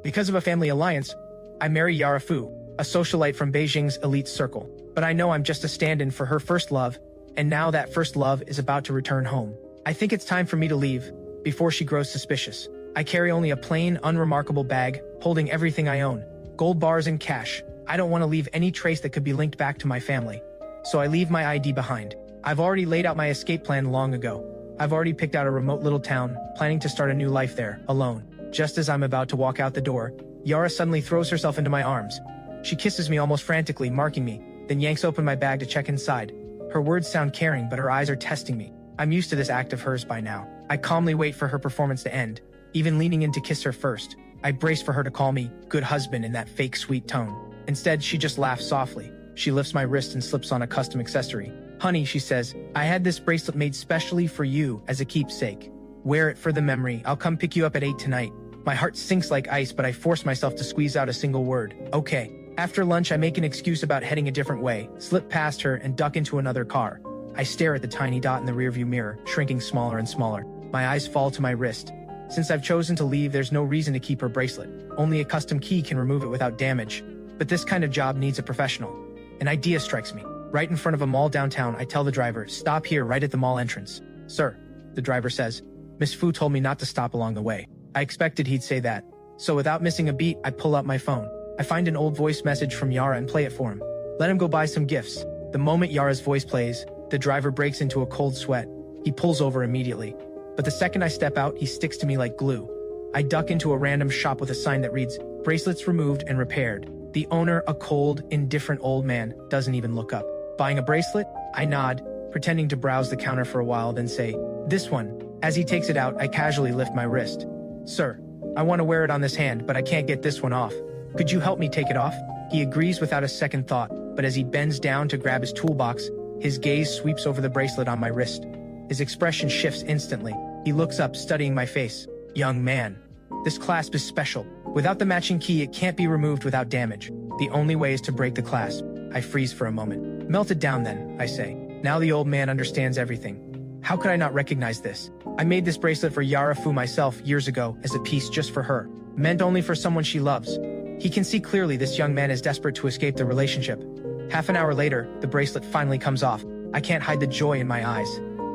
Because of a family alliance, I marry Yara Fu, a socialite from Beijing's elite circle. But I know I'm just a stand-in for her first love, and now that first love is about to return home. I think it's time for me to leave, before she grows suspicious. I carry only a plain, unremarkable bag, holding everything I own. Gold bars and cash. I don't want to leave any trace that could be linked back to my family. So I leave my ID behind. I've already laid out my escape plan long ago. I've already picked out a remote little town, planning to start a new life there, alone. Just as I'm about to walk out the door, Yara suddenly throws herself into my arms. She kisses me almost frantically, marking me, then yanks open my bag to check inside. Her words sound caring, but her eyes are testing me. I'm used to this act of hers by now. I calmly wait for her performance to end, even leaning in to kiss her first. I brace for her to call me good husband in that fake sweet tone. Instead, she just laughs softly. She lifts my wrist and slips on a custom accessory. Honey, she says, I had this bracelet made specially for you as a keepsake. Wear it for the memory. I'll come pick you up at 8 tonight. My heart sinks like ice, but I force myself to squeeze out a single word. Okay. After lunch, I make an excuse about heading a different way, slip past her, and duck into another car. I stare at the tiny dot in the rearview mirror, shrinking smaller and smaller. My eyes fall to my wrist. Since I've chosen to leave, there's no reason to keep her bracelet. Only a custom key can remove it without damage. But this kind of job needs a professional. An idea strikes me. Right in front of a mall downtown, I tell the driver, stop here right at the mall entrance. Sir, the driver says. Miss Fu told me not to stop along the way. I expected he'd say that. So without missing a beat, I pull out my phone. I find an old voice message from Yara and play it for him. Let him go buy some gifts. The moment Yara's voice plays, the driver breaks into a cold sweat. He pulls over immediately. But the second I step out, he sticks to me like glue. I duck into a random shop with a sign that reads, bracelets removed and repaired. The owner, a cold, indifferent old man, doesn't even look up. Buying a bracelet? I nod, pretending to browse the counter for a while, then say, this one. As he takes it out, I casually lift my wrist. Sir, I want to wear it on this hand, but I can't get this one off. Could you help me take it off? He agrees without a second thought, but as he bends down to grab his toolbox, his gaze sweeps over the bracelet on my wrist. His expression shifts instantly. He looks up, studying my face. Young man. This clasp is special. Without the matching key, it can't be removed without damage. The only way is to break the clasp. I freeze for a moment. Melt it down then, I say. Now the old man understands everything. How could I not recognize this? I made this bracelet for Yara Fu myself years ago as a piece just for her, meant only for someone she loves. He can see clearly this young man is desperate to escape the relationship. Half an hour later, the bracelet finally comes off. I can't hide the joy in my eyes.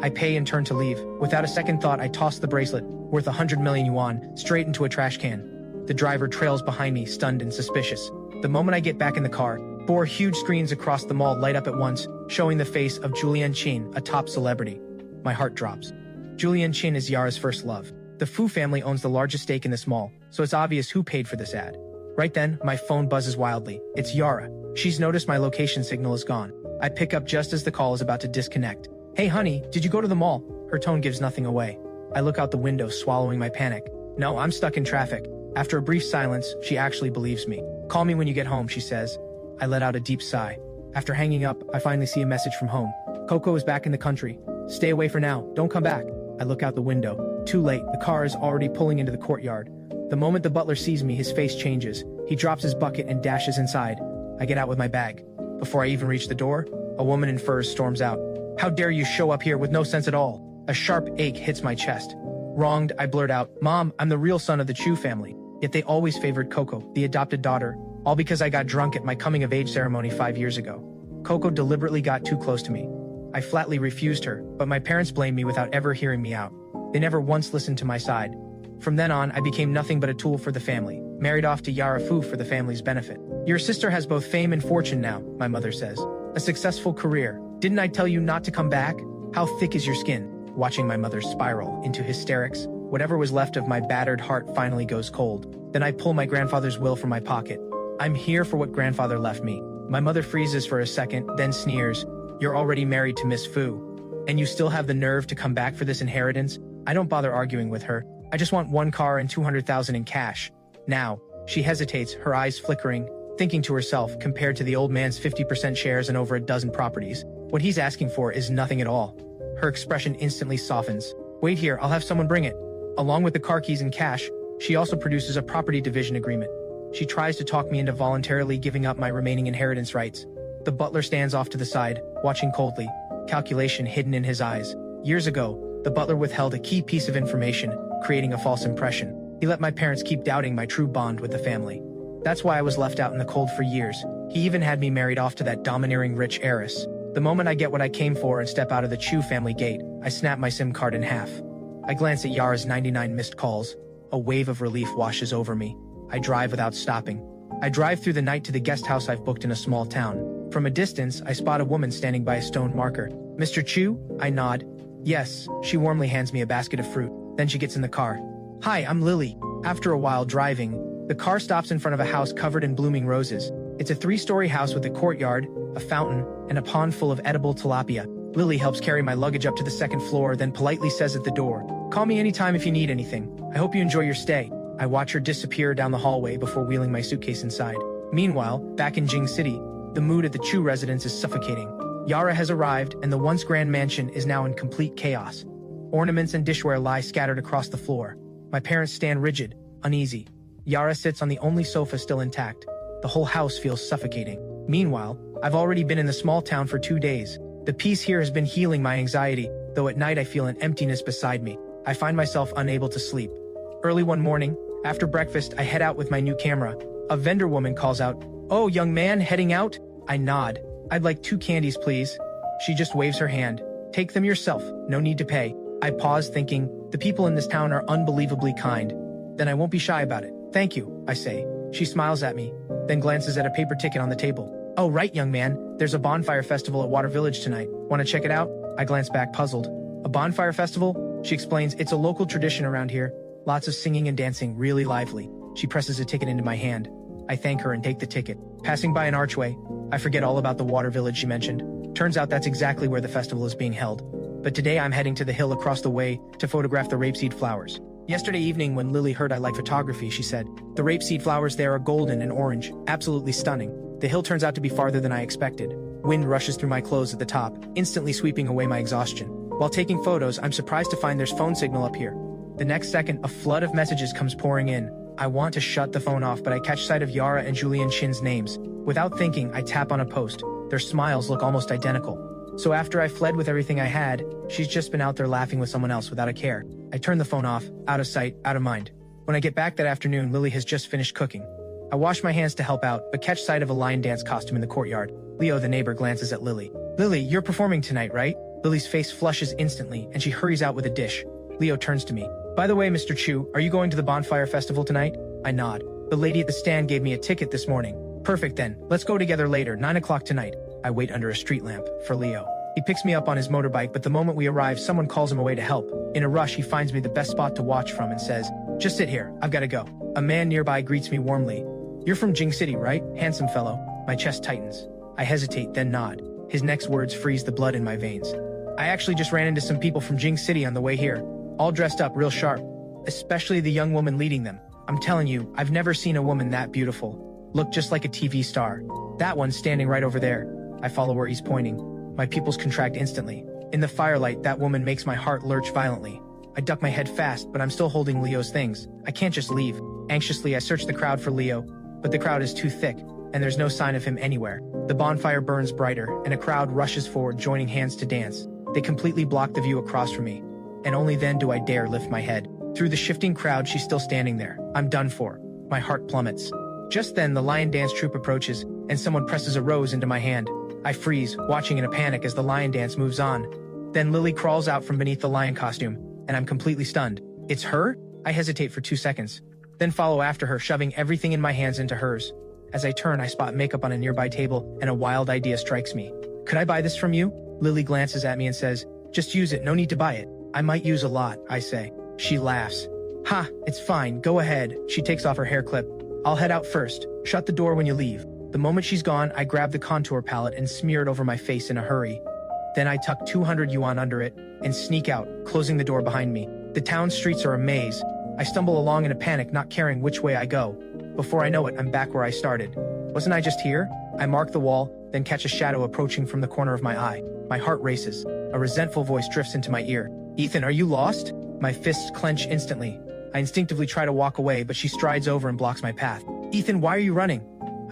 I pay and turn to leave. Without a second thought, I toss the bracelet, worth 100 million yuan, straight into a trash can. The driver trails behind me, stunned and suspicious. The moment I get back in the car, 4 huge screens across the mall light up at once, showing the face of Julian Qin, a top celebrity. My heart drops. Julian Qin is Yara's first love. The Fu family owns the largest stake in this mall, so it's obvious who paid for this ad. Right then, my phone buzzes wildly. It's Yara. She's noticed my location signal is gone. I pick up just as the call is about to disconnect. Hey honey, did you go to the mall? Her tone gives nothing away. I look out the window, swallowing my panic. No, I'm stuck in traffic. After a brief silence, she actually believes me. Call me when you get home, she says. I let out a deep sigh. After hanging up, I finally see a message from home. Coco is back in the country. Stay away for now. Don't come back. I look out the window. Too late. The car is already pulling into the courtyard. The moment the butler sees me, his face changes. He drops his bucket and dashes inside. I get out with my bag. Before I even reach the door, a woman in furs storms out. How dare you show up here with no sense at all? A sharp ache hits my chest. Wronged, I blurt out, Mom, I'm the real son of the Chu family. Yet they always favored Coco, the adopted daughter, all because I got drunk at my coming-of-age ceremony 5 years ago. Coco deliberately got too close to me. I flatly refused her, but my parents blamed me without ever hearing me out. They never once listened to my side. From then on, I became nothing but a tool for the family, married off to Yara Fu for the family's benefit. Your sister has both fame and fortune now, my mother says. A successful career. Didn't I tell you not to come back? How thick is your skin? Watching my mother spiral into hysterics, whatever was left of my battered heart finally goes cold. Then I pull my grandfather's will from my pocket. I'm here for what grandfather left me. My mother freezes for a second, then sneers. You're already married to Miss Fu. And you still have the nerve to come back for this inheritance? I don't bother arguing with her. I just want 1 car and 200,000 in cash. Now, she hesitates, her eyes flickering, thinking to herself, compared to the old man's 50% shares and over a dozen properties, what he's asking for is nothing at all. Her expression instantly softens. Wait here, I'll have someone bring it. Along with the car keys and cash, she also produces a property division agreement. She tries to talk me into voluntarily giving up my remaining inheritance rights. The butler stands off to the side, watching coldly, calculation hidden in his eyes. Years ago, the butler withheld a key piece of information, creating a false impression. He let my parents keep doubting my true bond with the family. That's why I was left out in the cold for years. He even had me married off to that domineering rich heiress. The moment I get what I came for and step out of the Chu family gate, I snap my SIM card in half. I glance at Yara's 99 missed calls. A wave of relief washes over me. I drive without stopping. I drive through the night to the guest house I've booked in a small town. From a distance, I spot a woman standing by a stone marker. "Mr. Chu?" I nod. "Yes." She warmly hands me a basket of fruit. Then she gets in the car. "Hi, I'm Lily." After a while driving, the car stops in front of a house covered in blooming roses. It's a 3-story house with a courtyard, a fountain, and a pond full of edible tilapia. Lily helps carry my luggage up to the 2nd floor, then politely says at the door, "Call me anytime if you need anything. I hope you enjoy your stay." I watch her disappear down the hallway before wheeling my suitcase inside. Meanwhile, back in Jing City, the mood at the Chu residence is suffocating. Yara has arrived, and the once grand mansion is now in complete chaos. Ornaments and dishware lie scattered across the floor. My parents stand rigid, uneasy. Yara sits on the only sofa still intact. The whole house feels suffocating. Meanwhile, I've already been in the small town for 2 days. The peace here has been healing my anxiety, though at night I feel an emptiness beside me. I find myself unable to sleep. Early one morning, after breakfast, I head out with my new camera. A vendor woman calls out, "Oh, young man, heading out?" I nod. "I'd like 2 candies, please." She just waves her hand. "Take them yourself, no need to pay." I pause thinking, the people in this town are unbelievably kind. Then I won't be shy about it. "Thank you," I say. She smiles at me, then glances at a paper ticket on the table. "Oh, right, young man, there's a bonfire festival at Water Village tonight. Want to check it out?" I glance back puzzled. "A bonfire festival?" She explains, "It's a local tradition around here. Lots of singing and dancing, really lively." She presses a ticket into my hand. I thank her and take the ticket. Passing by an archway, I forget all about the Water Village she mentioned. Turns out that's exactly where the festival is being held. But today I'm heading to the hill across the way to photograph the rapeseed flowers. Yesterday evening when Lily heard I like photography, she said, "The rapeseed flowers there are golden and orange, absolutely stunning." The hill turns out to be farther than I expected. Wind rushes through my clothes at the top, instantly sweeping away my exhaustion. While taking photos, I'm surprised to find there's phone signal up here. The next second, a flood of messages comes pouring in. I want to shut the phone off, but I catch sight of Yara and Julian Chin's names. Without thinking, I tap on a post. Their smiles look almost identical. So after I fled with everything I had, she's just been out there laughing with someone else without a care. I turn the phone off, out of sight, out of mind. When I get back that afternoon, Lily has just finished cooking. I wash my hands to help out, but catch sight of a lion dance costume in the courtyard. Leo, the neighbor, glances at Lily. "Lily, you're performing tonight, right?" Lily's face flushes instantly, and she hurries out with a dish. Leo turns to me. "By the way, Mr. Chu, are you going to the bonfire festival tonight?" I nod. "The lady at the stand gave me a ticket this morning." "Perfect then. Let's go together later, 9 o'clock tonight." I wait under a street lamp for Leo. He picks me up on his motorbike, but the moment we arrive, someone calls him away to help. In a rush, he finds me the best spot to watch from and says, "Just sit here, I've gotta go." A man nearby greets me warmly. "You're from Jing City, right? Handsome fellow." My chest tightens. I hesitate, then nod. His next words freeze the blood in my veins. "I actually just ran into some people from Jing City on the way here. All dressed up real sharp. Especially the young woman leading them. I'm telling you, I've never seen a woman that beautiful. Looked just like a TV star. That one standing right over there." I follow where he's pointing. My pupils contract instantly. In the firelight, that woman makes my heart lurch violently. I duck my head fast, but I'm still holding Leo's things. I can't just leave. Anxiously, I search the crowd for Leo, but the crowd is too thick, and there's no sign of him anywhere. The bonfire burns brighter, and a crowd rushes forward, joining hands to dance. They completely block the view across from me, and only then do I dare lift my head. Through the shifting crowd, she's still standing there. I'm done for. My heart plummets. Just then, the lion dance troupe approaches, and someone presses a rose into my hand. I freeze, watching in a panic as the lion dance moves on. Then Lily crawls out from beneath the lion costume, and I'm completely stunned. It's her? I hesitate for 2 seconds, then follow after her, shoving everything in my hands into hers. As I turn, I spot makeup on a nearby table, and a wild idea strikes me. "Could I buy this from you?" Lily glances at me and says, "Just use it, no need to buy it." "I might use a lot," I say. She laughs. "Ha, it's fine, go ahead." She takes off her hair clip. "I'll head out first. Shut the door when you leave." The moment she's gone, I grab the contour palette and smear it over my face in a hurry. Then I tuck 200 yuan under it and sneak out, closing the door behind me. The town streets are a maze. I stumble along in a panic, not caring which way I go. Before I know it, I'm back where I started. Wasn't I just here? I mark the wall, then catch a shadow approaching from the corner of my eye. My heart races. A resentful voice drifts into my ear. "Ethan, are you lost?" My fists clench instantly. I instinctively try to walk away, but she strides over and blocks my path. "Ethan, why are you running?"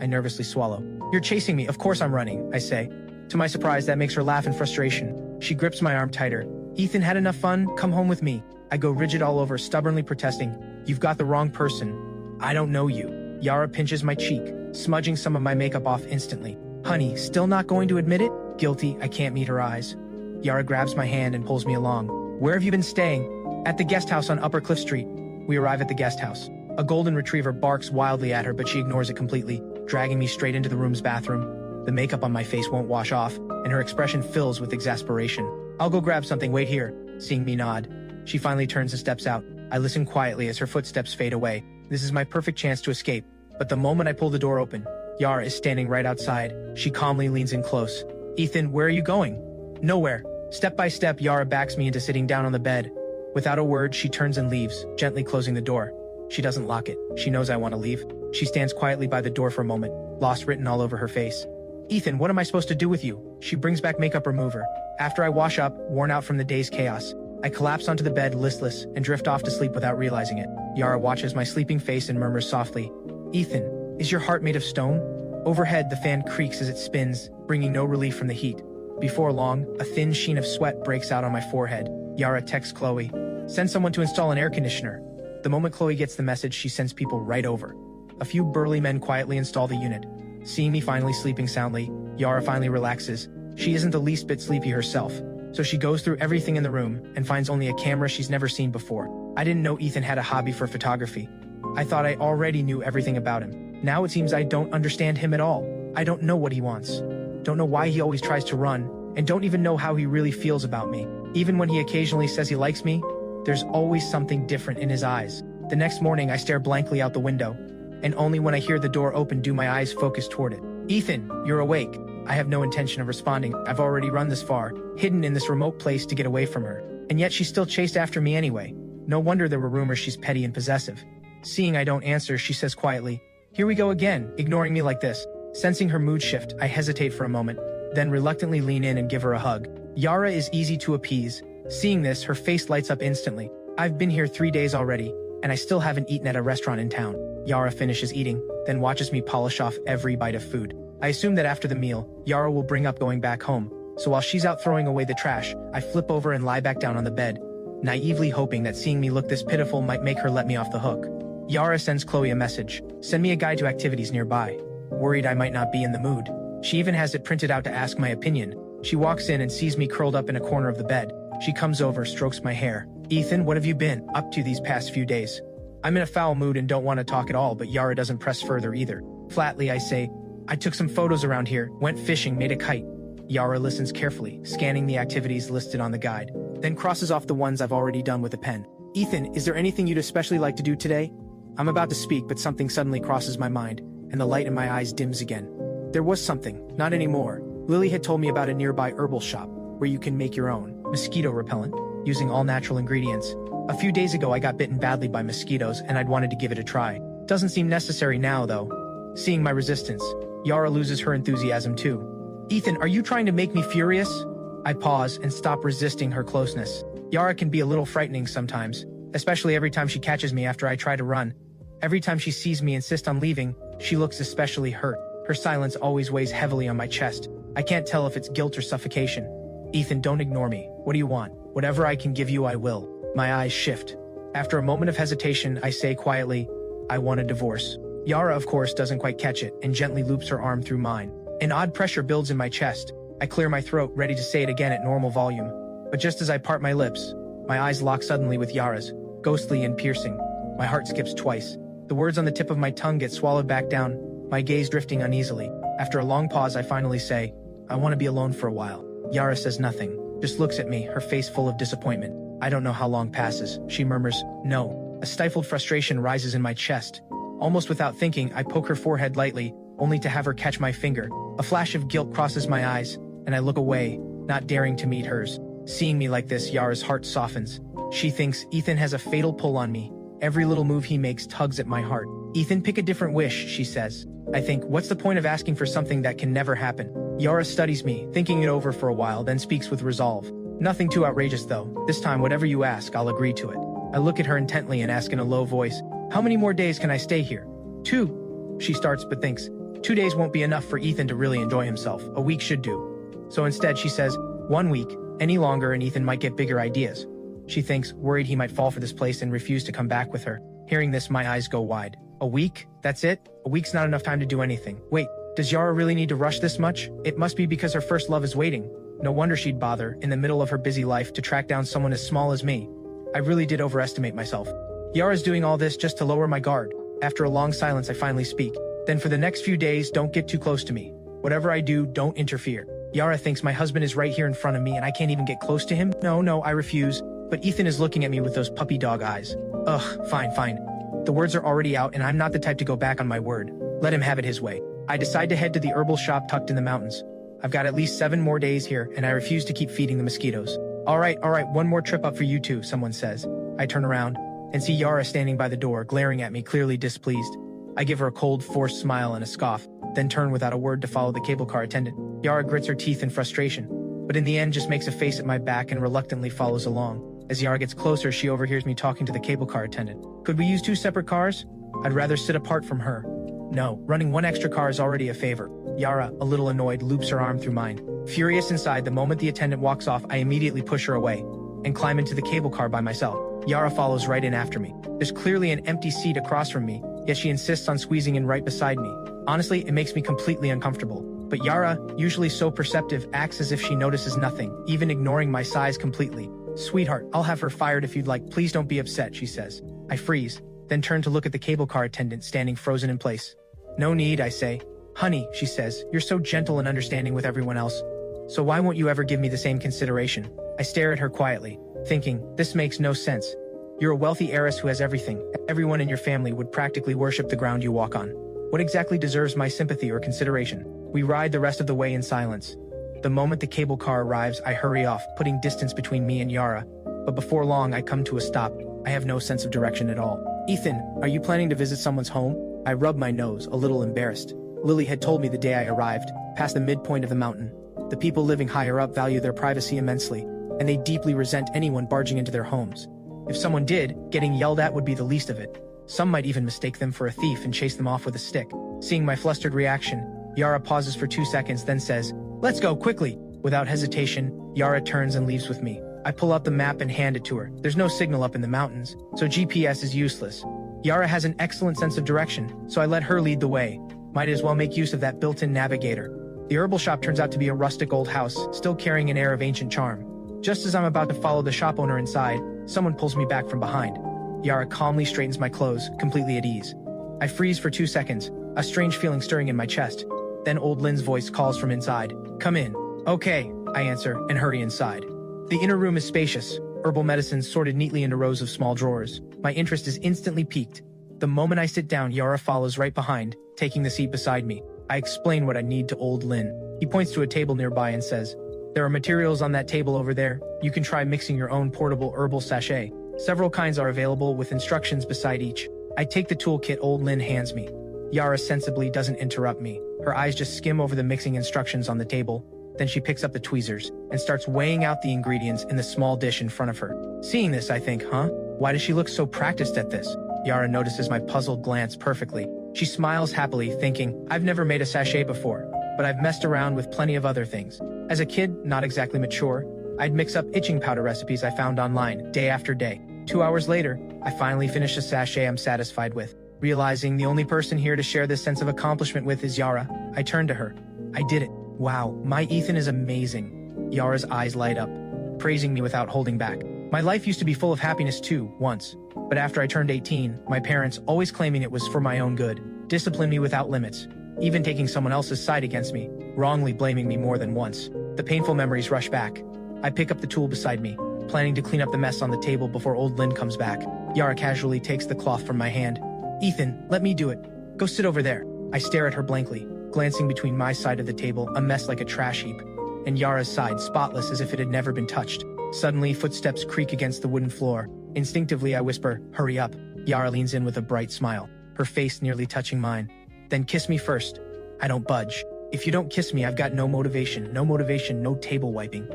I nervously swallow. "You're chasing me, of course I'm running," I say. To my surprise, that makes her laugh in frustration. She grips my arm tighter. "Ethan, had enough fun? Come home with me." I go rigid all over, stubbornly protesting. You've got the wrong person. I don't know you. Yara pinches my cheek, smudging some of my makeup off instantly. Honey, still not going to admit it? Guilty, I can't meet her eyes. Yara grabs my hand and pulls me along. Where have you been staying? At the guest house on Upper Cliff Street. We arrive at the guest house. A golden retriever barks wildly at her, but she ignores it completely, dragging me straight into the room's bathroom. The makeup on my face won't wash off, and her expression fills with exasperation. I'll go grab something, wait here. Seeing me nod, she finally turns and steps out. I listen quietly as her footsteps fade away. This is my perfect chance to escape, but the moment I pull the door open, Yara is standing right outside. She calmly leans in close. Ethan, where are you going? Nowhere. Step by step, Yara backs me into sitting down on the bed. Without a word, she turns and leaves, gently closing the door. She doesn't lock it. She knows I want to leave. She stands quietly by the door for a moment, loss written all over her face. Ethan, what am I supposed to do with you? She brings back makeup remover. After I wash up, worn out from the day's chaos, I collapse onto the bed listless and drift off to sleep without realizing it. Yara watches my sleeping face and murmurs softly, Ethan, is your heart made of stone? Overhead, the fan creaks as it spins, bringing no relief from the heat. Before long, a thin sheen of sweat breaks out on my forehead. Yara texts Chloe, send someone to install an air conditioner. The moment Chloe gets the message, she sends people right over. A few burly men quietly install the unit. Seeing me finally sleeping soundly, Yara finally relaxes. She isn't the least bit sleepy herself, so she goes through everything in the room and finds only a camera she's never seen before. I didn't know Ethan had a hobby for photography. I thought I already knew everything about him. Now it seems I don't understand him at all. I don't know what he wants. Don't know why he always tries to run, and don't even know how he really feels about me. Even when he occasionally says he likes me, there's always something different in his eyes. The next morning, I stare blankly out the window, and only when I hear the door open do my eyes focus toward it. Ethan, you're awake. I have no intention of responding. I've already run this far, hidden in this remote place to get away from her. And yet she still chased after me anyway. No wonder there were rumors she's petty and possessive. Seeing I don't answer, she says quietly, here we go again, ignoring me like this. Sensing her mood shift, I hesitate for a moment, then reluctantly lean in and give her a hug. Yara is easy to appease. Seeing this, her face lights up instantly. I've been here 3 days already, and I still haven't eaten at a restaurant in town. Yara finishes eating, then watches me polish off every bite of food. I assume that after the meal, Yara will bring up going back home, so while she's out throwing away the trash, I flip over and lie back down on the bed, naively hoping that seeing me look this pitiful might make her let me off the hook. Yara sends Chloe a message, send me a guide to activities nearby. Worried I might not be in the mood. She even has it printed out to ask my opinion. She walks in and sees me curled up in a corner of the bed. She comes over, strokes my hair. Ethan, what have you been up to these past few days? I'm in a foul mood and don't want to talk at all, but Yara doesn't press further either. Flatly, I say, I took some photos around here, went fishing, made a kite. Yara listens carefully, scanning the activities listed on the guide, then crosses off the ones I've already done with a pen. Ethan, is there anything you'd especially like to do today? I'm about to speak, but something suddenly crosses my mind, and the light in my eyes dims again. There was something, not anymore. Lily had told me about a nearby herbal shop, where you can make your own mosquito repellent, using all natural ingredients. A few days ago I got bitten badly by mosquitoes and I'd wanted to give it a try. Doesn't seem necessary now though. Seeing my resistance, Yara loses her enthusiasm too. Ethan, are you trying to make me furious? I pause and stop resisting her closeness. Yara can be a little frightening sometimes, especially every time she catches me after I try to run. Every time she sees me insist on leaving, she looks especially hurt. Her silence always weighs heavily on my chest. I can't tell if it's guilt or suffocation. Ethan, don't ignore me. What do you want? Whatever I can give you, I will. My eyes shift. After a moment of hesitation, I say quietly, I want a divorce. Yara, of course, doesn't quite catch it and gently loops her arm through mine. An odd pressure builds in my chest. I clear my throat, ready to say it again at normal volume. But just as I part my lips, my eyes lock suddenly with Yara's, ghostly and piercing. My heart skips twice. The words on the tip of my tongue get swallowed back down, my gaze drifting uneasily. After a long pause, I finally say, I want to be alone for a while. Yara says nothing, just looks at me, her face full of disappointment. I don't know how long passes. She murmurs, no. A stifled frustration rises in my chest. Almost without thinking, I poke her forehead lightly, only to have her catch my finger. A flash of guilt crosses my eyes, and I look away, not daring to meet hers. Seeing me like this, Yara's heart softens. She thinks Ethan has a fatal pull on me. Every little move he makes tugs at my heart. Ethan, pick a different wish, she says. I think, what's the point of asking for something that can never happen? Yara studies me, thinking it over for a while, then speaks with resolve. Nothing too outrageous though. This time, whatever you ask, I'll agree to it. I look at her intently and ask in a low voice, how many more days can I stay here? 2. She starts but thinks, 2 days won't be enough for Ethan to really enjoy himself. A week should do. So instead she says, 1 week, any longer and Ethan might get bigger ideas. She thinks, worried he might fall for this place and refuse to come back with her. Hearing this, my eyes go wide. A week? That's it? A week's not enough time to do anything. Wait, does Yara really need to rush this much? It must be because her first love is waiting. No wonder she'd bother, in the middle of her busy life, to track down someone as small as me. I really did overestimate myself. Yara's doing all this just to lower my guard. After a long silence, I finally speak. Then for the next few days, don't get too close to me. Whatever I do, don't interfere. Yara thinks my husband is right here in front of me and I can't even get close to him? No, I refuse. But Ethan is looking at me with those puppy dog eyes. Ugh, fine. The words are already out and I'm not the type to go back on my word. Let him have it his way. I decide to head to the herbal shop tucked in the mountains. I've got at least 7 more days here and I refuse to keep feeding the mosquitoes. All right, one more trip up for you two, someone says. I turn around and see Yara standing by the door, glaring at me, clearly displeased. I give her a cold, forced smile and a scoff, then turn without a word to follow the cable car attendant. Yara grits her teeth in frustration, but in the end just makes a face at my back and reluctantly follows along. As Yara gets closer, she overhears me talking to the cable car attendant. Could we use 2 separate cars? I'd rather sit apart from her. No, running 1 extra car is already a favor. Yara, a little annoyed, loops her arm through mine. Furious inside, the moment the attendant walks off, I immediately push her away and climb into the cable car by myself. Yara follows right in after me. There's clearly an empty seat across from me, yet she insists on squeezing in right beside me. Honestly, it makes me completely uncomfortable. But Yara, usually so perceptive, acts as if she notices nothing, even ignoring my size completely. Sweetheart, I'll have her fired if you'd like. Please don't be upset, she says. I freeze, then turn to look at the cable car attendant standing frozen in place. No need, I say. Honey, she says, you're so gentle and understanding with everyone else. So why won't you ever give me the same consideration? I stare at her quietly, thinking, this makes no sense. You're a wealthy heiress who has everything. Everyone in your family would practically worship the ground you walk on. What exactly deserves my sympathy or consideration? We ride the rest of the way in silence. The moment the cable car arrives, I hurry off, putting distance between me and Yara. But before long, I come to a stop. I have no sense of direction at all. Ethan, are you planning to visit someone's home? I rub my nose, a little embarrassed. Lily had told me the day I arrived, past the midpoint of the mountain. The people living higher up value their privacy immensely, and they deeply resent anyone barging into their homes. If someone did, getting yelled at would be the least of it. Some might even mistake them for a thief and chase them off with a stick. Seeing my flustered reaction, Yara pauses for 2 seconds, then says, let's go, quickly! Without hesitation, Yara turns and leaves with me. I pull out the map and hand it to her. There's no signal up in the mountains, so GPS is useless. Yara has an excellent sense of direction, so I let her lead the way. Might as well make use of that built-in navigator. The herbal shop turns out to be a rustic old house, still carrying an air of ancient charm. Just as I'm about to follow the shop owner inside, someone pulls me back from behind. Yara calmly straightens my clothes, completely at ease. I freeze for 2 seconds, a strange feeling stirring in my chest. Then old Lynn's voice calls from inside. Come in. Okay, I answer, and hurry inside. The inner room is spacious, herbal medicines sorted neatly into rows of small drawers. My interest is instantly piqued. The moment I sit down, Yara follows right behind, taking the seat beside me. I explain what I need to old Lynn. He points to a table nearby and says, there are materials on that table over there. You can try mixing your own portable herbal sachet. Several kinds are available with instructions beside each. I take the toolkit old Lynn hands me. Yara sensibly doesn't interrupt me. Her eyes just skim over the mixing instructions on the table. Then she picks up the tweezers and starts weighing out the ingredients in the small dish in front of her. Seeing this, I think, why does she look so practiced at this? Yara notices my puzzled glance perfectly. She smiles happily, thinking, I've never made a sachet before, but I've messed around with plenty of other things. As a kid, not exactly mature, I'd mix up itching powder recipes I found online, day after day. 2 hours later, I finally finish a sachet I'm satisfied with. Realizing the only person here to share this sense of accomplishment with is Yara, I turn to her. I did it. Wow, my Ethan is amazing. Yara's eyes light up, praising me without holding back. My life used to be full of happiness too, once. But after I turned 18, my parents, always claiming it was for my own good, disciplined me without limits, even taking someone else's side against me, wrongly blaming me more than once. The painful memories rush back. I pick up the tool beside me, planning to clean up the mess on the table before old Lynn comes back. Yara casually takes the cloth from my hand. Ethan, let me do it. Go sit over there. I stare at her blankly, glancing between my side of the table, a mess like a trash heap, and Yara's side, spotless as if it had never been touched. Suddenly, footsteps creak against the wooden floor. Instinctively, I whisper, hurry up. Yara leans in with a bright smile, her face nearly touching mine. Then kiss me first. I don't budge. If you don't kiss me, I've got no motivation, no table wiping.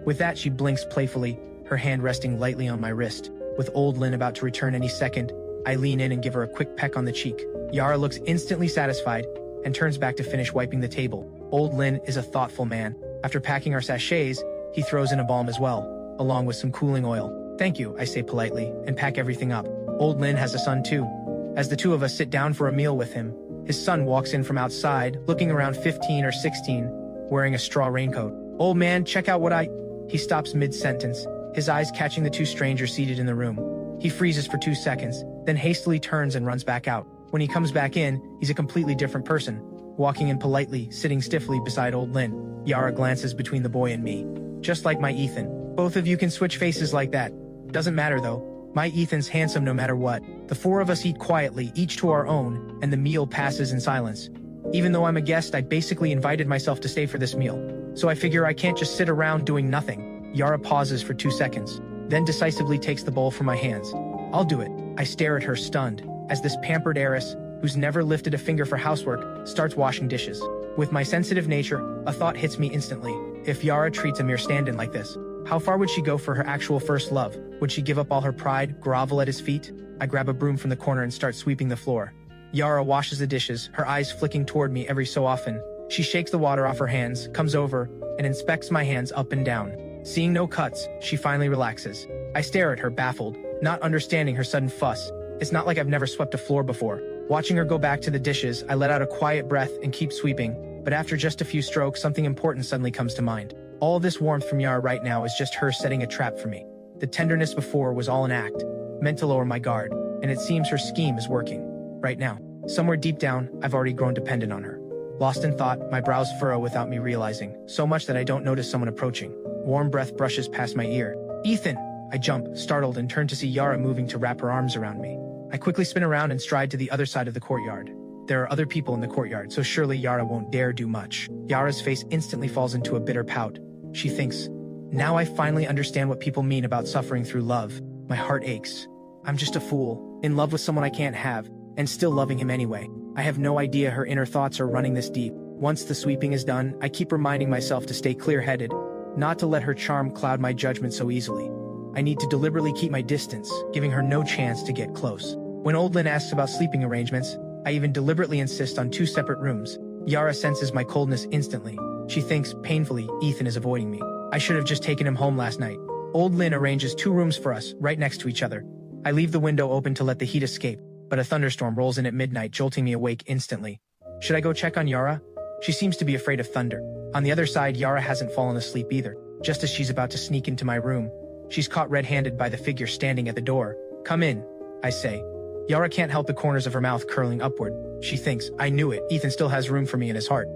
With that, she blinks playfully, her hand resting lightly on my wrist. With old Lynn about to return any second, I lean in and give her a quick peck on the cheek. Yara looks instantly satisfied and turns back to finish wiping the table. Old Lynn is a thoughtful man. After packing our sachets, he throws in a balm as well, along with some cooling oil. Thank you, I say politely, and pack everything up. Old Lin has a son too. As the two of us sit down for a meal with him, his son walks in from outside, looking around 15 or 16, wearing a straw raincoat. "Old man, check out what I—" He stops mid-sentence, his eyes catching the two strangers seated in the room. He freezes for 2 seconds, then hastily turns and runs back out. When he comes back in, he's a completely different person, walking in politely, sitting stiffly beside Old Lin. Yara glances between the boy and me. "Just like my Ethan. Both of you can switch faces like that. Doesn't matter though. My Ethan's handsome no matter what." The four of us eat quietly, each to our own, and the meal passes in silence. Even though I'm a guest, I basically invited myself to stay for this meal. So I figure I can't just sit around doing nothing. Yara pauses for 2 seconds, then decisively takes the bowl from my hands. "I'll do it." I stare at her stunned, as this pampered heiress, who's never lifted a finger for housework, starts washing dishes. With my sensitive nature, a thought hits me instantly. If Yara treats a mere stand-in like this, how far would she go for her actual first love? Would she give up all her pride, grovel at his feet? I grab a broom from the corner and start sweeping the floor. Yara washes the dishes, her eyes flicking toward me every so often. She shakes the water off her hands, comes over, and inspects my hands up and down. Seeing no cuts, she finally relaxes. I stare at her, baffled, not understanding her sudden fuss. It's not like I've never swept a floor before. Watching her go back to the dishes, I let out a quiet breath and keep sweeping, but after just a few strokes, something important suddenly comes to mind. All this warmth from Yara right now is just her setting a trap for me. The tenderness before was all an act, meant to lower my guard, and it seems her scheme is working. Right now, somewhere deep down, I've already grown dependent on her. Lost in thought, my brows furrow without me realizing, so much that I don't notice someone approaching. Warm breath brushes past my ear. "Ethan!" I jump, startled, and turn to see Yara moving to wrap her arms around me. I quickly spin around and stride to the other side of the courtyard. There are other people in the courtyard, so surely Yara won't dare do much. Yara's face instantly falls into a bitter pout. She thinks, "Now I finally understand what people mean about suffering through love." My heart aches. I'm just a fool, in love with someone I can't have, and still loving him anyway. I have no idea her inner thoughts are running this deep. Once the sweeping is done, I keep reminding myself to stay clear-headed, not to let her charm cloud my judgment so easily. I need to deliberately keep my distance, giving her no chance to get close. When Old Lin asks about sleeping arrangements, I even deliberately insist on 2 separate rooms. Yara senses my coldness instantly. She thinks, painfully, Ethan is avoiding me. I should have just taken him home last night. Old Lin arranges 2 rooms for us, right next to each other. I leave the window open to let the heat escape, but a thunderstorm rolls in at midnight, jolting me awake instantly. Should I go check on Yara? She seems to be afraid of thunder. On the other side, Yara hasn't fallen asleep either. Just as she's about to sneak into my room, she's caught red-handed by the figure standing at the door. "Come in," I say. Yara can't help the corners of her mouth curling upward. She thinks, "I knew it, Ethan still has room for me in his heart."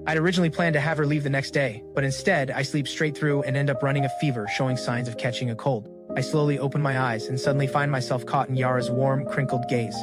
I'd originally planned to have her leave the next day, but instead, I sleep straight through and end up running a fever, showing signs of catching a cold. I slowly open my eyes and suddenly find myself caught in Yara's warm, crinkled gaze.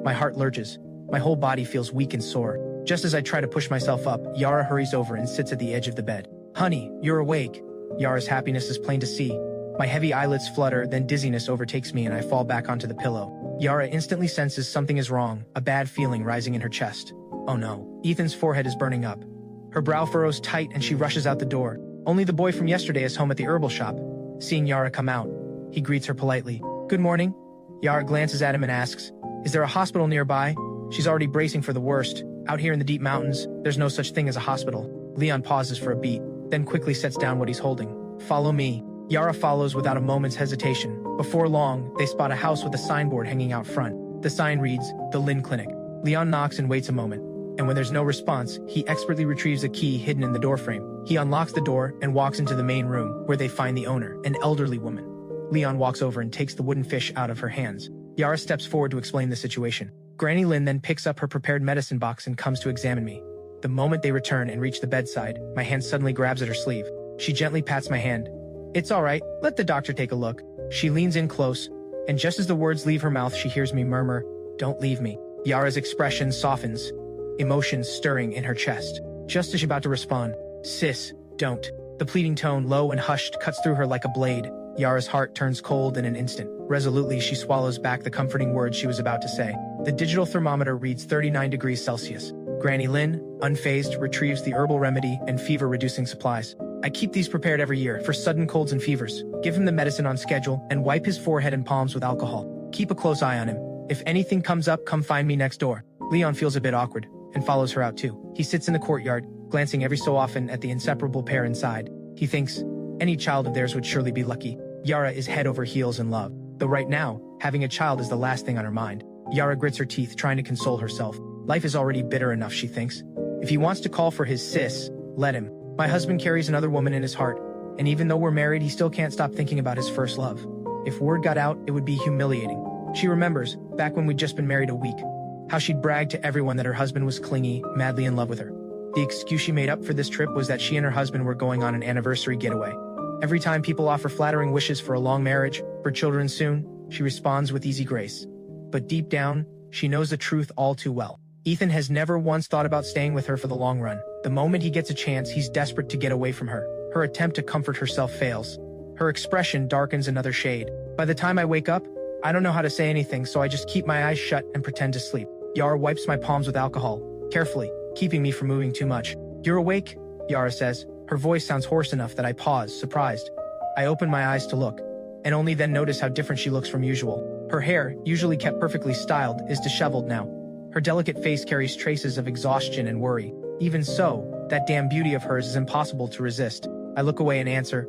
My heart lurches. My whole body feels weak and sore. Just as I try to push myself up, Yara hurries over and sits at the edge of the bed. "Honey, you're awake." Yara's happiness is plain to see. My heavy eyelids flutter, then dizziness overtakes me and I fall back onto the pillow. Yara instantly senses something is wrong, a bad feeling rising in her chest. Oh no, Ethan's forehead is burning up. Her brow furrows tight and she rushes out the door. Only the boy from yesterday is home at the herbal shop. Seeing Yara come out, he greets her politely. "Good morning." Yara glances at him and asks, "Is there a hospital nearby?" She's already bracing for the worst. Out here in the deep mountains, there's no such thing as a hospital. Leon pauses for a beat, then quickly sets down what he's holding. "Follow me." Yara follows without a moment's hesitation. Before long, they spot a house with a signboard hanging out front. The sign reads, "The Lin Clinic." Leon knocks and waits a moment, and when there's no response, he expertly retrieves a key hidden in the doorframe. He unlocks the door and walks into the main room, where they find the owner, an elderly woman. Leon walks over and takes the wooden fish out of her hands. Yara steps forward to explain the situation. Granny Lin then picks up her prepared medicine box and comes to examine me. The moment they return and reach the bedside, my hand suddenly grabs at her sleeve. She gently pats my hand. "It's all right, let the doctor take a look." She leans in close, and just as the words leave her mouth, she hears me murmur, "Don't leave me." Yara's expression softens, emotions stirring in her chest. Just as she's about to respond, "Sis, don't." The pleading tone, low and hushed, cuts through her like a blade. Yara's heart turns cold in an instant. Resolutely, she swallows back the comforting words she was about to say. The digital thermometer reads 39 degrees Celsius. Granny Lin, unfazed, retrieves the herbal remedy and fever-reducing supplies. I keep these prepared every year for sudden colds and fevers. Give him the medicine on schedule and wipe his forehead and palms with alcohol. Keep a close eye on him. If anything comes up, come find me next door. Leon feels a bit awkward and follows her out too. He sits in the courtyard, glancing every so often at the inseparable pair inside. He thinks, any child of theirs would surely be lucky. Yara is head over heels in love, though right now, Having a child is the last thing on her mind. Yara grits her teeth, trying to console herself. Life is already bitter enough, she thinks. If he wants to call for his sis, let him. My husband carries another woman in his heart, and even though we're married, he still can't stop thinking about his first love. If word got out, it would be humiliating. She remembers, back when we'd just been married a week, how she'd bragged to everyone that her husband was clingy, madly in love with her. The excuse she made up for this trip was that she and her husband were going on an anniversary getaway. Every time people offer flattering wishes for a long marriage, for children soon, she responds with easy grace. But deep down, she knows the truth all too well. Ethan has never once thought about staying with her for the long run. The moment he gets a chance, he's desperate to get away from her. Her attempt to comfort herself fails. Her expression darkens another shade. By the time I wake up, I don't know how to say anything, so I just keep my eyes shut and pretend to sleep. Yara wipes my palms with alcohol, carefully, keeping me from moving too much. "You're awake?" Yara says. Her voice sounds hoarse enough that I pause, surprised. I open my eyes to look, and only then notice how different she looks from usual. Her hair, usually kept perfectly styled, is disheveled now. Her delicate face carries traces of exhaustion and worry. Even so, that damn beauty of hers is impossible to resist. I look away and answer,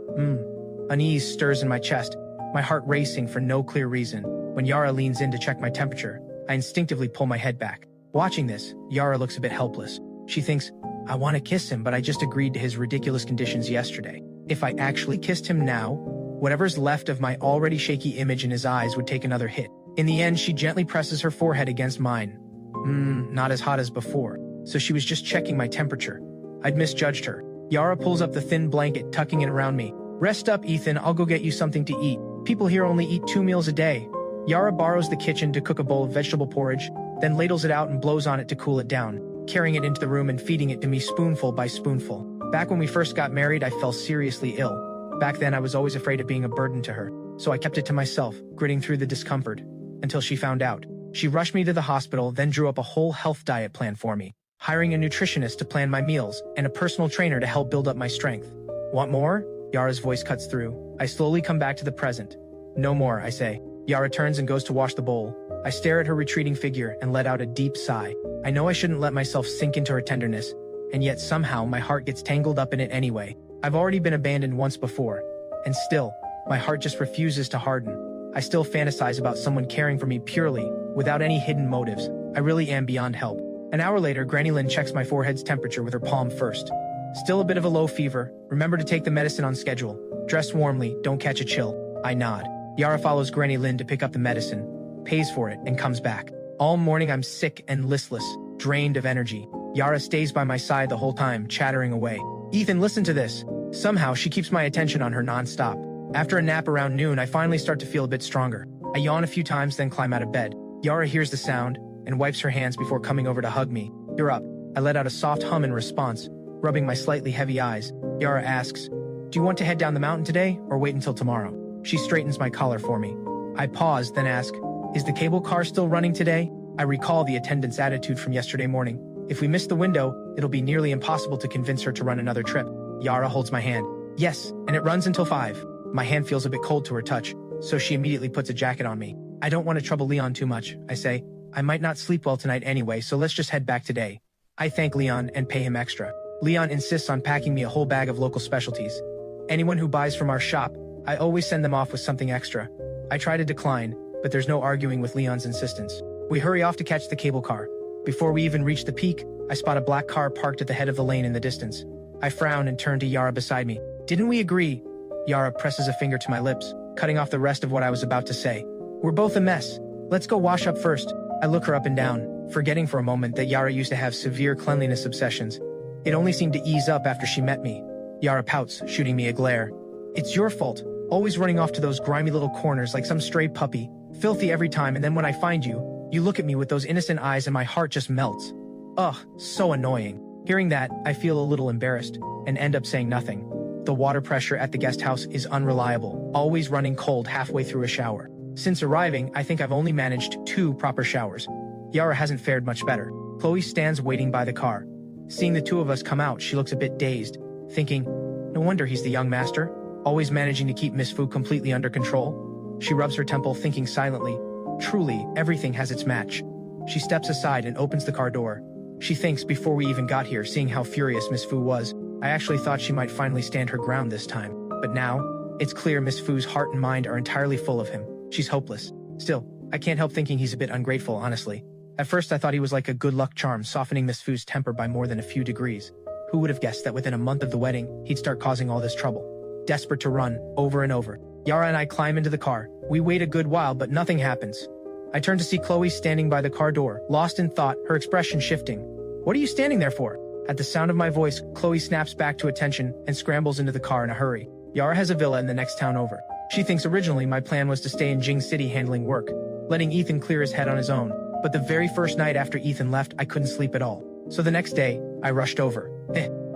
Unease stirs in my chest, my heart racing for no clear reason. When Yara leans in to check my temperature, I instinctively pull my head back. Watching this, Yara looks a bit helpless. She thinks, I want to kiss him, but I just agreed to his ridiculous conditions yesterday. If I actually kissed him now, whatever's left of my already shaky image in his eyes would take another hit. In the end, she gently presses her forehead against mine. Not as hot as before. So she was just checking my temperature. I'd misjudged her. Yara pulls up the thin blanket, tucking it around me. Rest up, Ethan, I'll go get you something to eat. People here only eat 2 meals a day. Yara borrows the kitchen to cook a bowl of vegetable porridge, then ladles it out and blows on it to cool it down, carrying it into the room and feeding it to me spoonful by spoonful. Back when we first got married, I fell seriously ill. Back then, I was always afraid of being a burden to her, so I kept it to myself, gritting through the discomfort, until she found out. She rushed me to the hospital, then drew up a whole health diet plan for me, hiring a nutritionist to plan my meals and a personal trainer to help build up my strength. Want more? Yara's voice cuts through. I slowly come back to the present. No more, I say. Yara turns and goes to wash the bowl. I stare at her retreating figure and let out a deep sigh. I know I shouldn't let myself sink into her tenderness, and yet somehow my heart gets tangled up in it anyway. I've already been abandoned once before, and still, my heart just refuses to harden. I still fantasize about someone caring for me purely, without any hidden motives. I really am beyond help. An hour later, Granny Lynn checks my forehead's temperature with her palm first. Still a bit of a low fever. Remember to take the medicine on schedule. Dress warmly, don't catch a chill. I nod. Yara follows Granny Lynn to pick up the medicine, pays for it, and comes back. All morning I'm sick and listless, drained of energy. Yara stays by my side the whole time, chattering away. Ethan, listen to this. Somehow she keeps my attention on her non-stop. After a nap around noon, I finally start to feel a bit stronger. I yawn a few times, then climb out of bed. Yara hears the sound and wipes her hands before coming over to hug me. You're up. I let out a soft hum in response, rubbing my slightly heavy eyes. Yara asks, do you want to head down the mountain today or wait until tomorrow? She straightens my collar for me. I pause, then ask, is the cable car still running today? I recall the attendant's attitude from yesterday morning. If we miss the window, it'll be nearly impossible to convince her to run another trip. Yara holds my hand. Yes, and it runs until 5. My hand feels a bit cold to her touch, so she immediately puts a jacket on me. I don't want to trouble Leon too much, I say. I might not sleep well tonight anyway, so let's just head back today. I thank Leon and pay him extra. Leon insists on packing me a whole bag of local specialties. Anyone who buys from our shop, I always send them off with something extra. I try to decline, but there's no arguing with Leon's insistence. We hurry off to catch the cable car. Before we even reach the peak, I spot a black car parked at the head of the lane in the distance. I frown and turn to Yara beside me. Didn't we agree? Yara presses a finger to my lips, cutting off the rest of what I was about to say. We're both a mess. Let's go wash up first. I look her up and down, forgetting for a moment that Yara used to have severe cleanliness obsessions. It only seemed to ease up after she met me. Yara pouts, shooting me a glare. It's your fault, always running off to those grimy little corners like some stray puppy, filthy every time, and then when I find you, you look at me with those innocent eyes and my heart just melts. Ugh, so annoying. Hearing that, I feel a little embarrassed, and end up saying nothing. The water pressure at the guest house is unreliable, always running cold halfway through a shower. Since arriving, I think I've only managed 2 proper showers. Yara hasn't fared much better. Chloe stands waiting by the car. Seeing the two of us come out, she looks a bit dazed, thinking, no wonder he's the young master, always managing to keep Miss Fu completely under control. She rubs her temple, thinking silently, truly, everything has its match. She steps aside and opens the car door. She thinks before we even got here, seeing how furious Miss Fu was, I actually thought she might finally stand her ground this time. But now, it's clear Miss Fu's heart and mind are entirely full of him. She's hopeless. Still, I can't help thinking he's a bit ungrateful, honestly. At first I thought he was like a good luck charm, softening Miss Fu's temper by more than a few degrees. Who would have guessed that within a month of the wedding, he'd start causing all this trouble? Desperate to run, over and over, Yara and I climb into the car. We wait a good while, but nothing happens. I turn to see Chloe standing by the car door, lost in thought, her expression shifting. What are you standing there for? At the sound of my voice, Chloe snaps back to attention and scrambles into the car in a hurry. Yara has a villa in the next town over. She thinks originally my plan was to stay in Jing City handling work, letting Ethan clear his head on his own. But the very first night after Ethan left, I couldn't sleep at all. So the next day, I rushed over.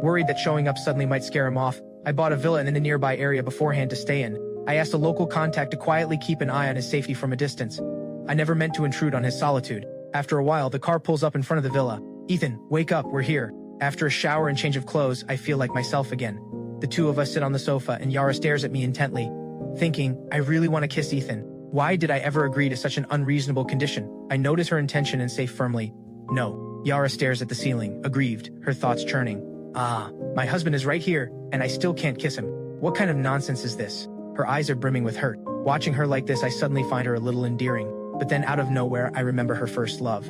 Worried that showing up suddenly might scare him off, I bought a villa in the nearby area beforehand to stay in. I asked a local contact to quietly keep an eye on his safety from a distance. I never meant to intrude on his solitude. After a while, the car pulls up in front of the villa. Ethan, wake up, we're here. After a shower and change of clothes, I feel like myself again. The two of us sit on the sofa and Yara stares at me intently, thinking, I really want to kiss Ethan. Why did I ever agree to such an unreasonable condition? I notice her intention and say firmly, no. Yara stares at the ceiling, aggrieved, her thoughts churning. My husband is right here, and I still can't kiss him. What kind of nonsense is this? Her eyes are brimming with hurt. Watching her like this, I suddenly find her a little endearing. But then out of nowhere, I remember her first love.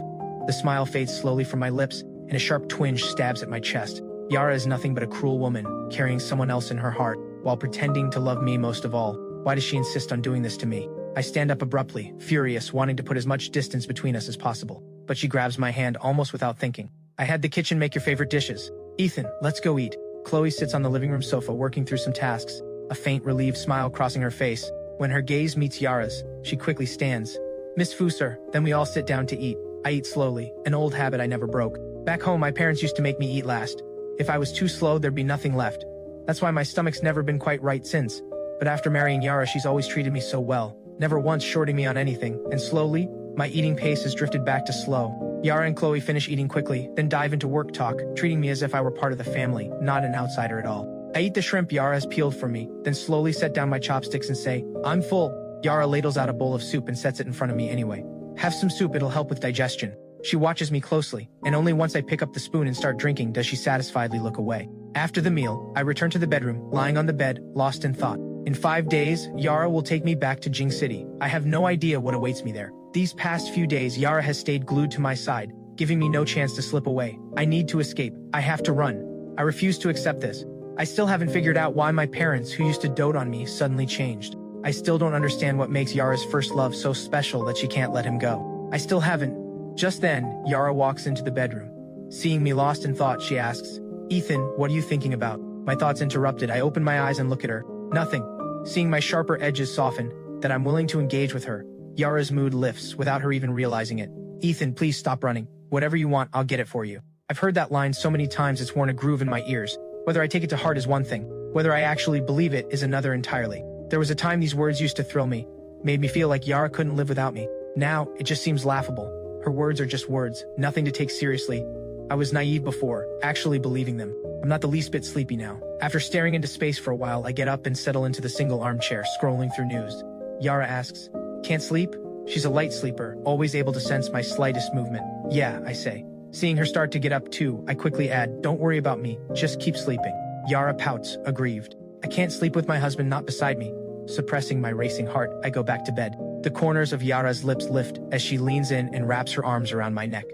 The smile fades slowly from my lips, and a sharp twinge stabs at my chest. Yara is nothing but a cruel woman, carrying someone else in her heart, while pretending to love me most of all. Why does she insist on doing this to me? I stand up abruptly, furious, wanting to put as much distance between us as possible. But she grabs my hand almost without thinking. I had the kitchen make your favorite dishes. Ethan, let's go eat. Chloe sits on the living room sofa working through some tasks, a faint relieved smile crossing her face. When her gaze meets Yara's, she quickly stands. Miss Fu, sir. Then we all sit down to eat. I eat slowly, an old habit I never broke. Back home, my parents used to make me eat last. If I was too slow, there'd be nothing left. That's why my stomach's never been quite right since. But after marrying Yara, she's always treated me so well, never once shorting me on anything, and slowly, my eating pace has drifted back to slow. Yara and Chloe finish eating quickly, then dive into work talk, treating me as if I were part of the family, not an outsider at all. I eat the shrimp Yara has peeled for me, then slowly set down my chopsticks and say, I'm full. Yara ladles out a bowl of soup and sets it in front of me anyway. Have some soup, it'll help with digestion. She watches me closely, and only once I pick up the spoon and start drinking does she satisfiedly look away. After the meal, I return to the bedroom, lying on the bed, lost in thought. In 5 days, Yara will take me back to Jing City. I have no idea what awaits me there. These past few days, Yara has stayed glued to my side, giving me no chance to slip away. I need to escape. I have to run. I refuse to accept this. I still haven't figured out why my parents, who used to dote on me, suddenly changed. I still don't understand what makes Yara's first love so special that she can't let him go. I still haven't. Just then, Yara walks into the bedroom. Seeing me lost in thought, she asks, Ethan, what are you thinking about? My thoughts interrupted. I open my eyes and look at her. Nothing. Seeing my sharper edges soften, that I'm willing to engage with her, Yara's mood lifts without her even realizing it. Ethan, please stop running. Whatever you want, I'll get it for you. I've heard that line so many times it's worn a groove in my ears. Whether I take it to heart is one thing. Whether I actually believe it is another entirely. There was a time these words used to thrill me, made me feel like Yara couldn't live without me. Now, it just seems laughable. Her words are just words, nothing to take seriously. I was naive before, actually believing them. I'm not the least bit sleepy now. After staring into space for a while, I get up and settle into the single armchair, scrolling through news. Yara asks, can't sleep? She's a light sleeper, always able to sense my slightest movement. Yeah, I say. Seeing her start to get up too, I quickly add, don't worry about me, just keep sleeping. Yara pouts, aggrieved. I can't sleep with my husband not beside me. Suppressing my racing heart, I go back to bed. The corners of Yara's lips lift as she leans in and wraps her arms around my neck.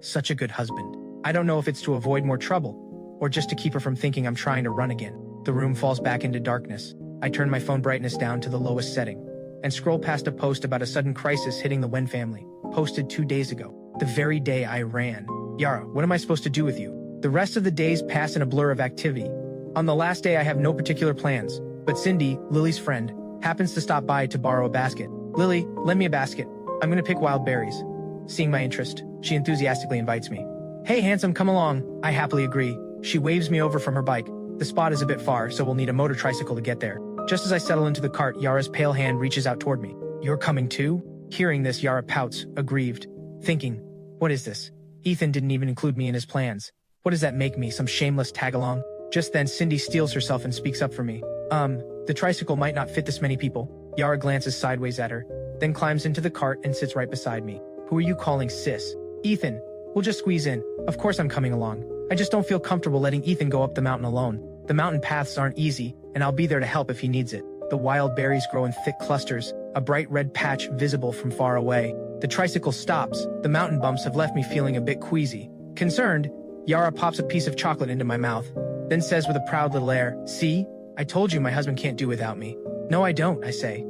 Such a good husband. I don't know if it's to avoid more trouble, or just to keep her from thinking I'm trying to run again. The room falls back into darkness. I turn my phone brightness down to the lowest setting, and scroll past a post about a sudden crisis hitting the Wen family, posted 2 days ago, the very day I ran. Yara, what am I supposed to do with you? The rest of the days pass in a blur of activity. On the last day I have no particular plans, but Cindy, Lily's friend, happens to stop by to borrow a basket. Lily, lend me a basket. I'm gonna pick wild berries. Seeing my interest, she enthusiastically invites me. Hey handsome, come along. I happily agree. She waves me over from her bike. The spot is a bit far, so we'll need a motor tricycle to get there. Just as I settle into the cart, Yara's pale hand reaches out toward me. You're coming too? Hearing this, Yara pouts, aggrieved, thinking, what is this? Ethan didn't even include me in his plans. What does that make me, some shameless tag-along? Just then, Cindy steels herself and speaks up for me. The tricycle might not fit this many people. Yara glances sideways at her, then climbs into the cart and sits right beside me. Who are you calling sis? Ethan. We'll just squeeze in. Of course I'm coming along. I just don't feel comfortable letting Ethan go up the mountain alone. The mountain paths aren't easy, and I'll be there to help if he needs it. The wild berries grow in thick clusters, a bright red patch visible from far away. The tricycle stops. The mountain bumps have left me feeling a bit queasy. Concerned, Yara pops a piece of chocolate into my mouth, then says with a proud little air, "See? I told you my husband can't do without me." "No, I don't," I say.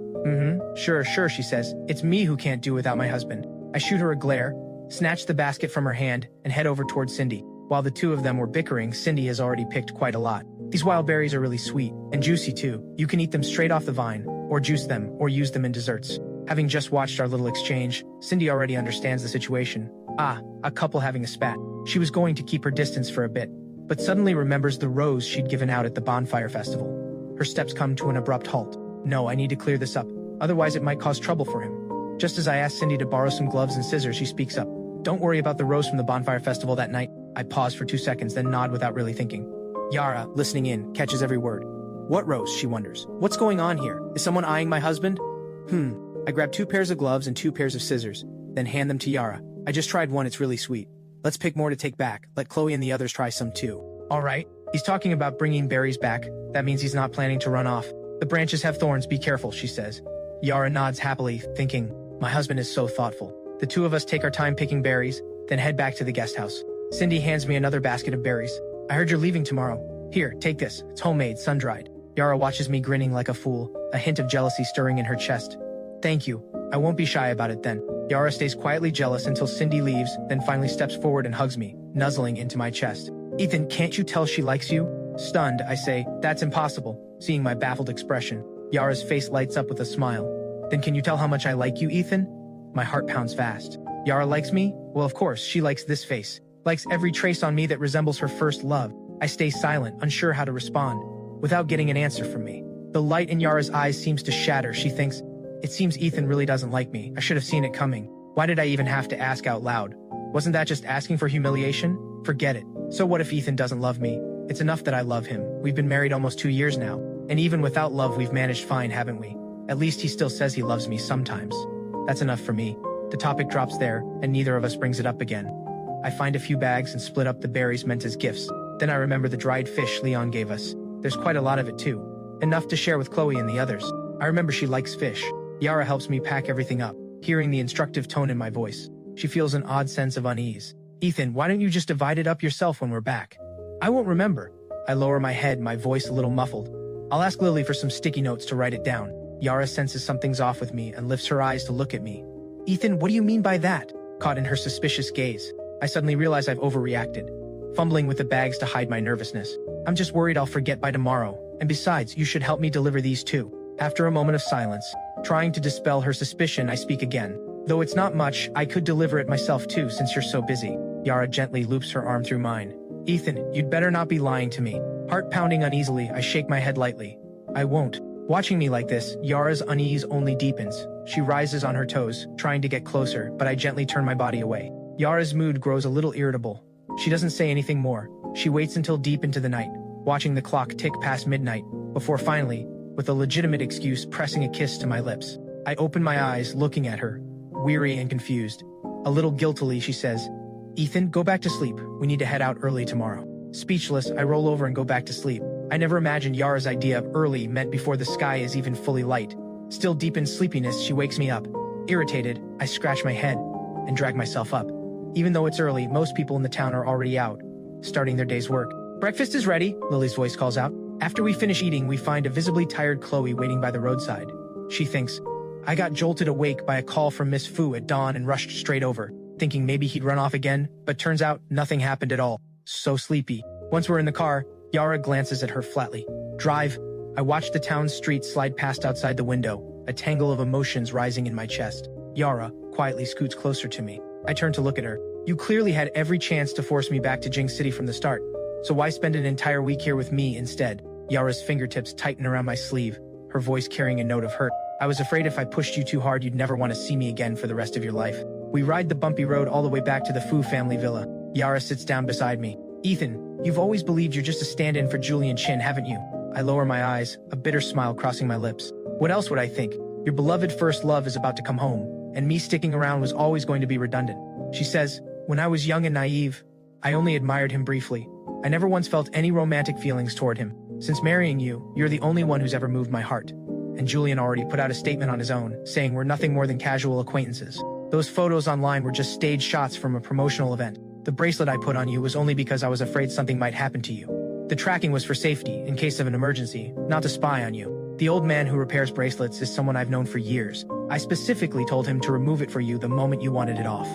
Sure, she says. "It's me who can't do without my husband." I shoot her a glare, snatch the basket from her hand, and head over towards Cindy. While the two of them were bickering, Cindy has already picked quite a lot. "These wild berries are really sweet, and juicy too. You can eat them straight off the vine, or juice them, or use them in desserts." Having just watched our little exchange, Cindy already understands the situation. A couple having a spat. She was going to keep her distance for a bit, but suddenly remembers the rose she'd given out at the bonfire festival. Her steps come to an abrupt halt. No, I need to clear this up, otherwise it might cause trouble for him. Just as I ask Cindy to borrow some gloves and scissors, she speaks up. "Don't worry about the rose from the bonfire festival that night." I pause for 2 seconds, then nod without really thinking. Yara, listening in, catches every word. "What rose?" she wonders. "What's going on here? Is someone eyeing my husband?" I grab 2 pairs of gloves and 2 pairs of scissors, then hand them to Yara. "I just tried one, it's really sweet. Let's pick more to take back. Let Chloe and the others try some too." "All right." He's talking about bringing berries back. That means he's not planning to run off. "The branches have thorns, be careful," she says. Yara nods happily, thinking, my husband is so thoughtful. The two of us take our time picking berries, then head back to the guest house. Cindy hands me another basket of berries. "I heard you're leaving tomorrow. Here, take this. It's homemade, sun-dried." Yara watches me grinning like a fool, a hint of jealousy stirring in her chest. "Thank you. I won't be shy about it then." Yara stays quietly jealous until Cindy leaves, then finally steps forward and hugs me, nuzzling into my chest. "Ethan, can't you tell she likes you?" Stunned, I say, "That's impossible," seeing my baffled expression. Yara's face lights up with a smile. "Then can you tell how much I like you, Ethan?" My heart pounds fast. Yara likes me? Well, of course, she likes this face. Likes every trace on me that resembles her first love. I stay silent, unsure how to respond, without getting an answer from me. The light in Yara's eyes seems to shatter. She thinks, "It seems Ethan really doesn't like me. I should have seen it coming. Why did I even have to ask out loud? Wasn't that just asking for humiliation? Forget it. So what if Ethan doesn't love me? It's enough that I love him. We've been married almost 2 years now, and even without love we've managed fine, haven't we? At least he still says he loves me sometimes. That's enough for me." The topic drops there, and neither of us brings it up again. I find a few bags and split up the berries meant as gifts. Then I remember the dried fish Leon gave us. There's quite a lot of it too. Enough to share with Chloe and the others. I remember she likes fish. Yara helps me pack everything up, hearing the instructive tone in my voice. She feels an odd sense of unease. "Ethan, why don't you just divide it up yourself when we're back?" "I won't remember." I lower my head, my voice a little muffled. "I'll ask Lily for some sticky notes to write it down." Yara senses something's off with me and lifts her eyes to look at me. "Ethan, what do you mean by that?" Caught in her suspicious gaze, I suddenly realize I've overreacted, fumbling with the bags to hide my nervousness. "I'm just worried I'll forget by tomorrow, and besides, you should help me deliver these too." After a moment of silence, trying to dispel her suspicion, I speak again. "Though it's not much, I could deliver it myself too since you're so busy." Yara gently loops her arm through mine. "Ethan, you'd better not be lying to me." Heart pounding uneasily, I shake my head lightly. "I won't." Watching me like this, Yara's unease only deepens. She rises on her toes, trying to get closer, but I gently turn my body away. Yara's mood grows a little irritable. She doesn't say anything more. She waits until deep into the night, watching the clock tick past midnight, before finally, with a legitimate excuse, pressing a kiss to my lips. I open my eyes, looking at her, weary and confused. A little guiltily, she says, "Ethan, go back to sleep. We need to head out early tomorrow." Speechless, I roll over and go back to sleep. I never imagined Yara's idea of early meant before the sky is even fully light. Still deep in sleepiness, she wakes me up. Irritated, I scratch my head and drag myself up. Even though it's early, most people in the town are already out, starting their day's work. "Breakfast is ready," Lily's voice calls out. After we finish eating, we find a visibly tired Chloe waiting by the roadside. She thinks, I got jolted awake by a call from Miss Fu at dawn and rushed straight over, thinking maybe he'd run off again, but turns out nothing happened at all. So sleepy. Once we're in the car, Yara glances at her flatly. Drive. I watch the town streets slide past outside the window, a tangle of emotions rising in my chest. Yara quietly scoots closer to me. I turn to look at her. "You clearly had every chance to force me back to Jing City from the start. So why spend an entire week here with me instead?" Yara's fingertips tighten around my sleeve, her voice carrying a note of hurt. "I was afraid if I pushed you too hard you'd never want to see me again for the rest of your life." We ride the bumpy road all the way back to the Fu family villa. Yara sits down beside me. "Ethan, you've always believed you're just a stand-in for Julian Chin, haven't you?" I lower my eyes, a bitter smile crossing my lips. "What else would I think? Your beloved first love is about to come home, and me sticking around was always going to be redundant." She says, "When I was young and naive, I only admired him briefly. I never once felt any romantic feelings toward him. Since marrying you, you're the only one who's ever moved my heart." and Julian already put out a statement on his own, saying we're nothing more than casual acquaintances. Those photos online were just staged shots from a promotional event. The bracelet I put on you was only because I was afraid something might happen to you. The tracking was for safety, in case of an emergency, not to spy on you. The old man who repairs bracelets is someone I've known for years. I specifically told him to remove it for you the moment you wanted it off.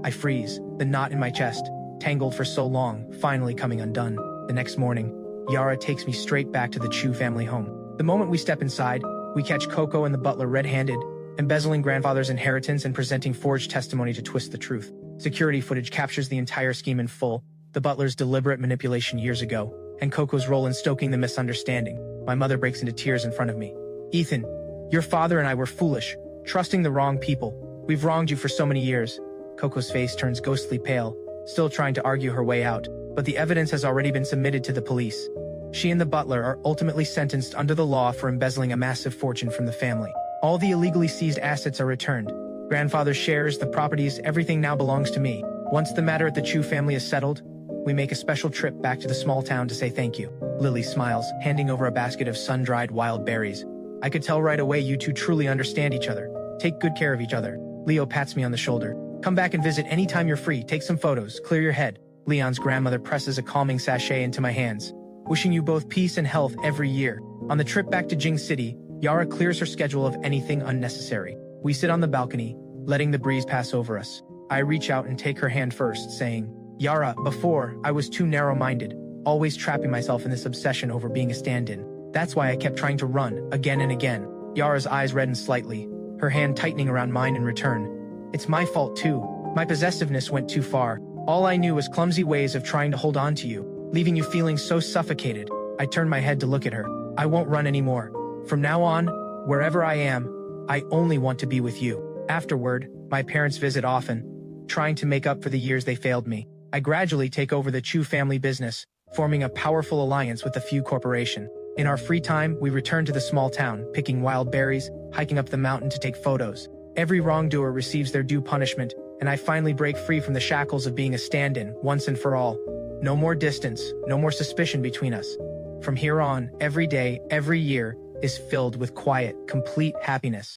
I freeze, the knot in my chest, tangled for so long, finally coming undone. The next morning, Yara takes me straight back to the Chu family home. The moment we step inside, we catch Coco and the butler red-handed, embezzling grandfather's inheritance and presenting forged testimony to twist the truth. Security footage captures the entire scheme in full, the butler's deliberate manipulation years ago, and Coco's role in stoking the misunderstanding. My mother breaks into tears in front of me. Ethan, your father and I were foolish, trusting the wrong people. We've wronged you for so many years. Coco's face turns ghostly pale, still trying to argue her way out, but the evidence has already been submitted to the police. She and the butler are ultimately sentenced under the law for embezzling a massive fortune from the family. All the illegally seized assets are returned. Grandfather's shares, the properties, everything now belongs to me. Once the matter at the Chu family is settled, we make a special trip back to the small town to say thank you. Lily smiles, handing over a basket of sun-dried wild berries. I could tell right away you two truly understand each other. Take good care of each other. Leo pats me on the shoulder. Come back and visit anytime you're free. Take some photos. Clear your head. Leon's grandmother presses a calming sachet into my hands. Wishing you both peace and health every year. On the trip back to Jing City, Yara clears her schedule of anything unnecessary. We sit on the balcony, letting the breeze pass over us. I reach out and take her hand first, saying, Yara, before, I was too narrow-minded, always trapping myself in this obsession over being a stand-in. That's why I kept trying to run, again and again. Yara's eyes redden slightly, her hand tightening around mine in return. It's my fault too. My possessiveness went too far. All I knew was clumsy ways of trying to hold on to you, leaving you feeling so suffocated. I turned my head to look at her. I won't run anymore. From now on, wherever I am, I only want to be with you. Afterward, my parents visit often, trying to make up for the years they failed me. I gradually take over the Chu family business, forming a powerful alliance with the Few Corporation. In our free time, we return to the small town, picking wild berries, hiking up the mountain to take photos. Every wrongdoer receives their due punishment, and I finally break free from the shackles of being a stand-in, once and for all. No more distance, no more suspicion between us. From here on, every day, every year, is filled with quiet, complete happiness.